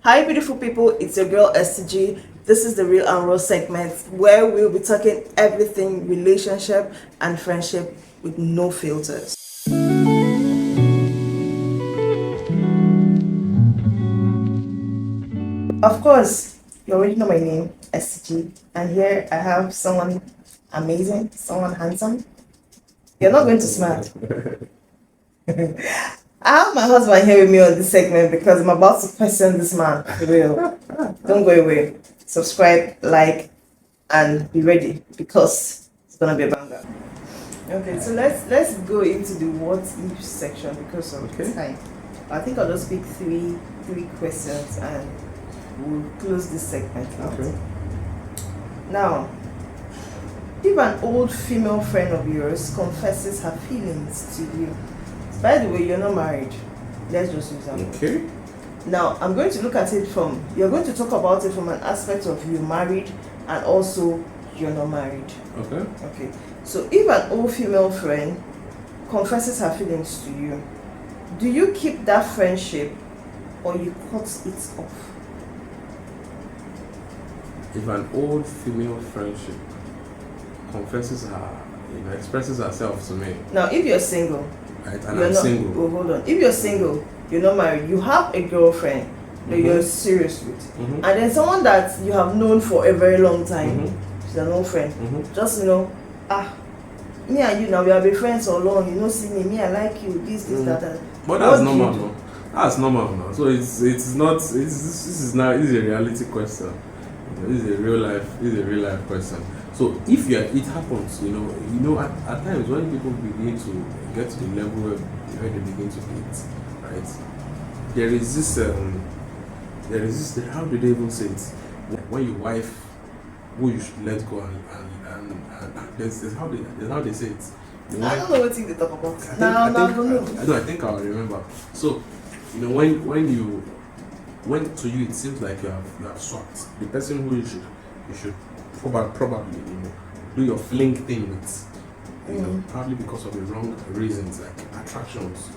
Hi beautiful people, it's your girl Estigee. This is the Real and Raw segment where we'll be talking everything relationship and friendship with no filters. Of course, you already know my name, Estigee, and here I have someone amazing, someone handsome. You're not going to smile. I have my husband here with me on this segment because I'm about to question this man for real. Don't go away. Subscribe, like, and be ready because it's gonna be a banger. Okay, so let's go into the what if section because of time. I think I'll just pick three questions and we'll close this segment out. Okay. Now, if an old female friend of yours confesses her feelings to you, by the way, you're not married. Let's just use that. Okay. Now, I'm going to look at it you're going to talk about it from an aspect of you married and also you're not married. Okay. Okay. So, if an old female friend confesses her feelings to you, do you keep that friendship or you cut it off? If an old female friendship confesses expresses herself to me. Now, if you're single, right, and I'm single. Oh, hold on. If you're single, you're not married, you have a girlfriend that you're serious with, and then someone that you have known for a very long time, she's an old friend. Just me and you now we have been friends so long. You know, see me, I like you. This, that. But that's normal, no? That's normal now. So it's not. This is a reality question. This is a real life question. So if it happens, at times when people begin to get to the level where they begin to date, right? There is this. How do they even say it? When your wife, who you should let go and there's how they say it. I don't know what thing they talk about. I think I'll remember. So, when to you it seems like you have swapped the person who you should probably do your fling thing with, probably because of the wrong reasons like attractions,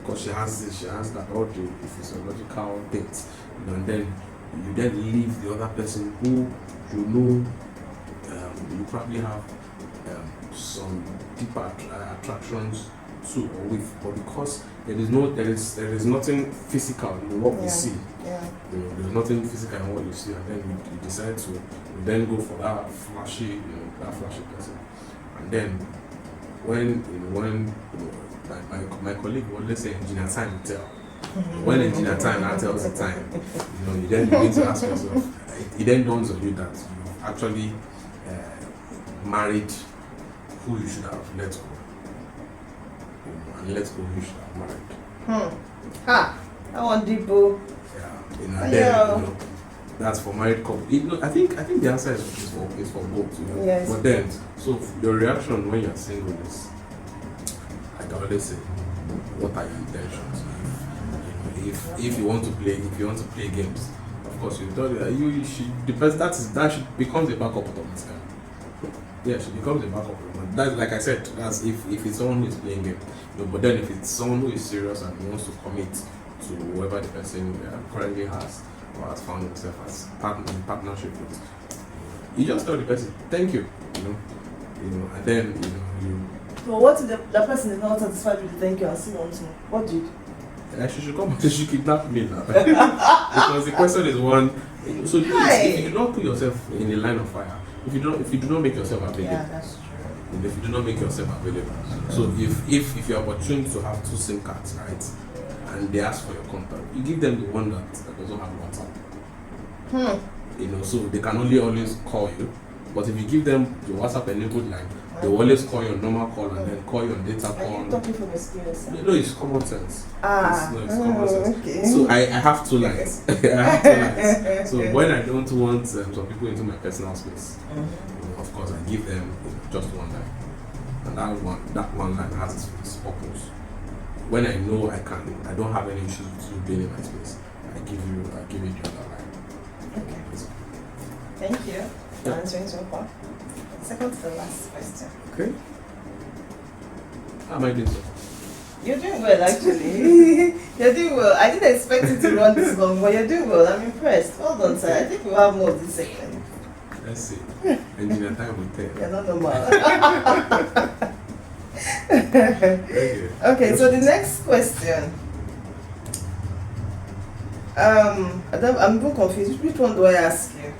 because she has this, she has that, all the physiological things, and then you leave the other person who you probably have some deeper attractions to or with, but because there is nothing physical in what we see. There's nothing physical in what you see, and then you decide to then go for that flashy person. And then when my colleague will always say engineer time will tell. When engineer time now tells the time, you then begin to ask yourself, it then dawns on you that you actually married who you should have let go. And let go who you should have married. I want people. That's for married couple. I think the answer is for both. Yes. But then, so your reaction when you're single is, I can always say, what are your intentions? If you want to play games, of course you tell you should. The person that should becomes a backup automatically. Yeah, she becomes a backup. That's like I said. That's if it's someone who is playing game. But then if it's someone who is serious and wants to commit to whoever the person currently has or has found himself as in partnership with, you just tell the person thank you, and then you. But what if the person is not satisfied with the thank you and still wants more? What do you do? She should come. She should kidnap me now. Because the question is one. So if you don't put yourself in the line of fire, if you do not make yourself available. Yeah, that's true. And if you do not make yourself available, so if you're opportune to have 2 SIM cards, right, and they ask for your contact, you give them the one that doesn't have WhatsApp. So they can only always call you. But if you give them the WhatsApp enabled line, they will always call you on normal call and then call you on data call. Are you talking from experience? No, it's common sense. It's common sense. Okay. So I have 2 lines. So when I don't want some people into my personal space, of course I give them just one line, and that one line has its purpose. When I know I don't have any issues with you being in my space, I give you the other line. Okay. Thank you for answering so far. Second to the last question. Okay. How am I doing so? You're doing well, actually. You're doing well. I didn't expect it to run this long, but you're doing well. I'm impressed. Well done, sir. I think we'll have more of this segment. Let's see. Engineer time will tell. You're not normal. Okay. Okay, so the next question. I'm even confused. Which one do I ask you?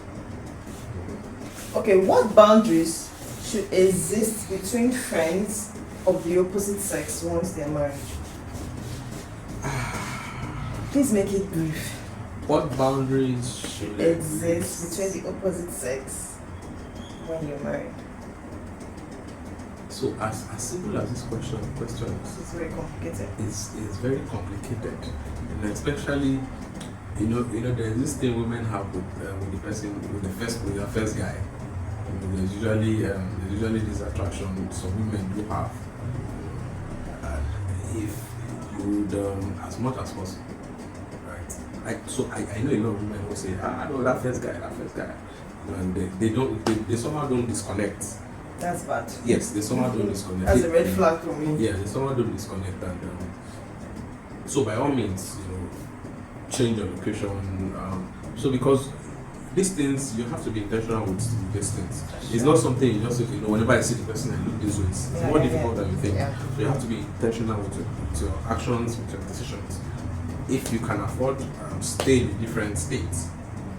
Okay, what boundaries should exist between friends of the opposite sex once they're married? Please make it brief. What boundaries should Exist between the opposite sex when you're married? So as simple as this question It's very complicated. is very complicated, and especially there's this thing women have with the person with their first guy. There's usually this attraction some women do have. And if you would as much as possible, right? I know a lot of women will say, no, that first guy, and they somehow don't disconnect. That's bad. Yes, they somehow don't disconnect. That's a red flag for me. Yeah, they somehow don't disconnect, and so by all means, change your location. So because these things, you have to be intentional with these things. It's not something you just say, whenever I see the person, I look this way. It's more difficult than you think. Yeah. So you have to be intentional with your actions, with your decisions. If you can afford, stay in a different state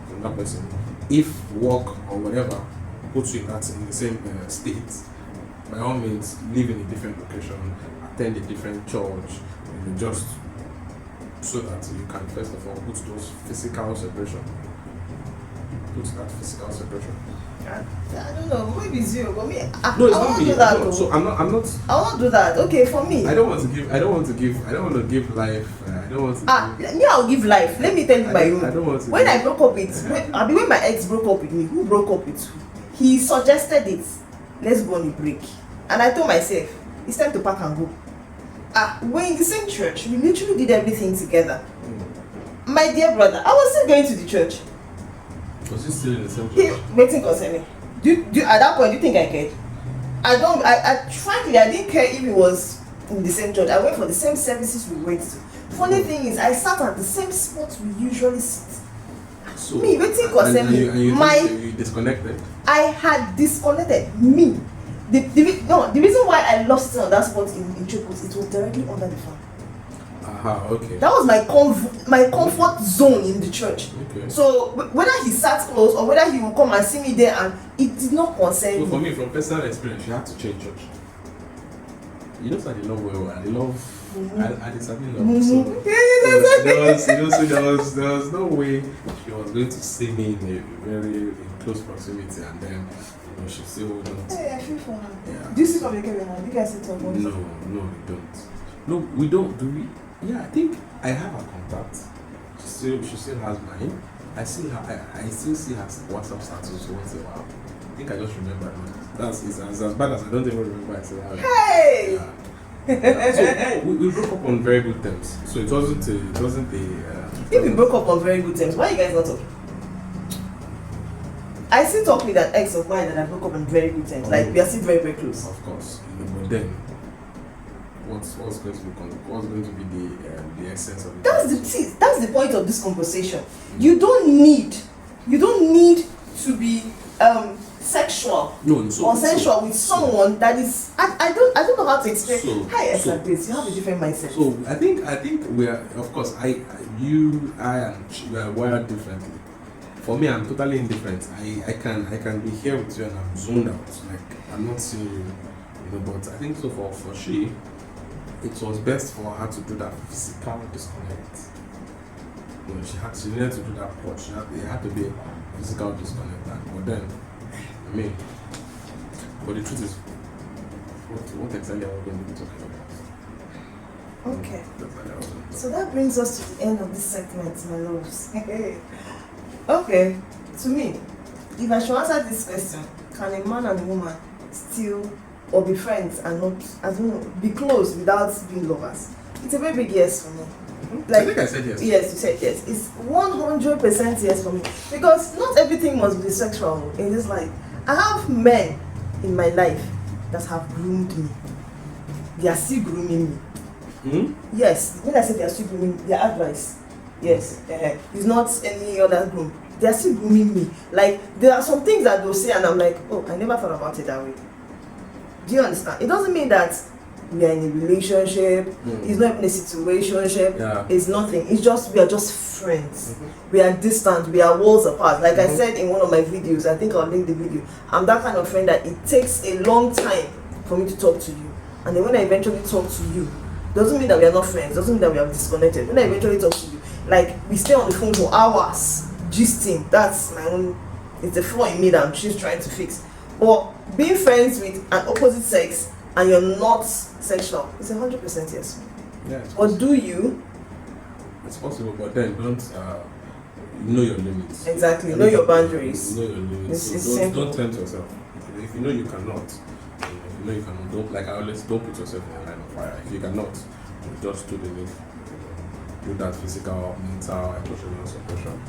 from that person. If work or whatever puts you in the same state, by all means, live in a different location, attend a different church, just so that you can first of all put those physical separation. I don't know, maybe zero, but me, no, it's I not won't me. do that. So I'm not. I won't do that. Okay, for me. I don't want to give life. I don't want to me, I'll give life. Let me tell you my own. I don't want to. When I broke up with, when my ex broke up with me, who broke up with who? He suggested it. Let's go on a break, and I told myself it's time to pack and go. We're in the same church. We literally did everything together. My dear brother, I was still going to the church. Was he still in the same church? Waiting concerning. Do at that point, do you think I cared? Frankly, I didn't care if he was in the same church. I went for the same services we went to. Funny thing is, I sat at the same spot we usually sit. So, me waiting concerning. You disconnected? I had disconnected. Me. The reason why I lost it on that spot in church was it was directly under the fan. Okay. That was my comfort zone in the church. Okay. So whether he sat close or whether he would come and see me there, and it did not concern me. So for me, from personal experience, you have to change church. I love well, I love, I disagree love. So there was no way she was going to see me in a very close proximity, and then she still wouldn't. Hey, I feel for her. Yeah. Do you still communicate with her? Do you guys still talk? No, we don't. No, we don't. Do we? Yeah, I think I have her contact. She still has mine. I still see her WhatsApp status once in a while. I think I just remember it. That's as bad as I don't even remember I still have it. Hey! Yeah. So we broke up on very good terms. So it wasn't a. If we broke up on very good terms, why are you guys not talking? I still talk with that ex of mine that I broke up on very good terms. Like we are still very, very close. Of course, but then what's going to be the essence of it? That's the point of this conversation. You don't need to be sexual or sensual with someone that is. I don't know how to explain. Hi, Estigee, you have a different mindset. So I think we are, of course, you and we are wired differently. For me, I'm totally indifferent. I can be here with you and I'm zoned out. Like I'm not seeing you, But I think so for she, it was best for her to do that physical disconnect. She needed to do that part. It had to be a physical disconnect. But then, but the truth is, what exactly are we going to be talking about? Okay. So that brings us to the end of this segment, my loves. Okay, to me, if I should answer this question, can a man and a woman still or be friends and not, be close without being lovers? It's a very big yes for me. I think I said yes. Yes, you said yes. It's 100% yes for me. Because not everything must be sexual in this life. I have men in my life that have groomed me. They are still grooming me. Yes, when I say they are still grooming, their advice. Yes, it's not any other groom. They are still grooming me. Like, there are some things that they'll say, and I'm like, oh, I never thought about it that way. Do you understand? It doesn't mean that we are in a relationship. It's not even a situationship. Yeah. It's nothing. It's just we are just friends. We are distant. We are worlds apart. Like I said in one of my videos, I think I'll link the video. I'm that kind of friend that it takes a long time for me to talk to you, and then when I eventually talk to you, doesn't mean that we are not friends. Doesn't mean that we are disconnected. When I eventually talk to you, like we stay on the phone for hours, gisting. That's my own. It's the flaw in me that I'm just trying to fix. But being friends with an opposite sex and you're not sexual, it's 100% yes. Yeah. Or do you? It's possible, but then don't know your limits. Exactly. Know your boundaries. Know your limits. It's So simple. don't tempt yourself. If you know you cannot, don't, like I always, don't put yourself in a line of fire. If you cannot, just do the needful. Do that physical, mental, emotional suppression.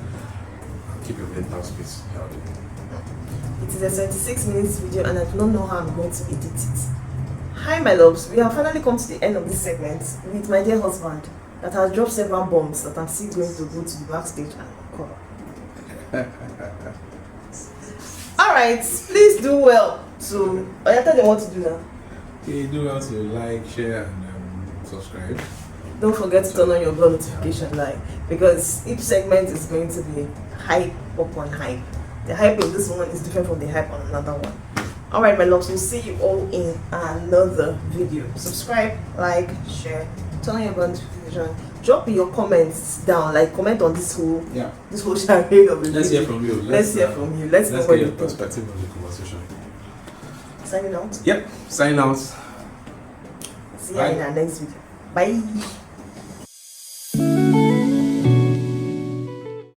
And keep your mental space healthy. It is a 76 minutes video and I do not know how I'm going to edit it. Hi my loves, we have finally come to the end of this segment with my dear husband that has dropped several bombs that I'm still going to go to the backstage and cover. Alright, please do well to... I tell them what to do now. Okay, do well to like, share, and subscribe. Don't forget to turn on your bell notification light because each segment is going to be hype upon hype. The hype in this one is different from the hype on another one. Alright my loves, we'll see you all in another video. Subscribe, like, share, turn on your bell notification. Drop your comments down, like comment on this whole charade of the Let's video. hear from you. Let's hear from you. Let's know get what your you think. perspective on the conversation. Signing out. Yep, sign out. See you in our next video. Bye.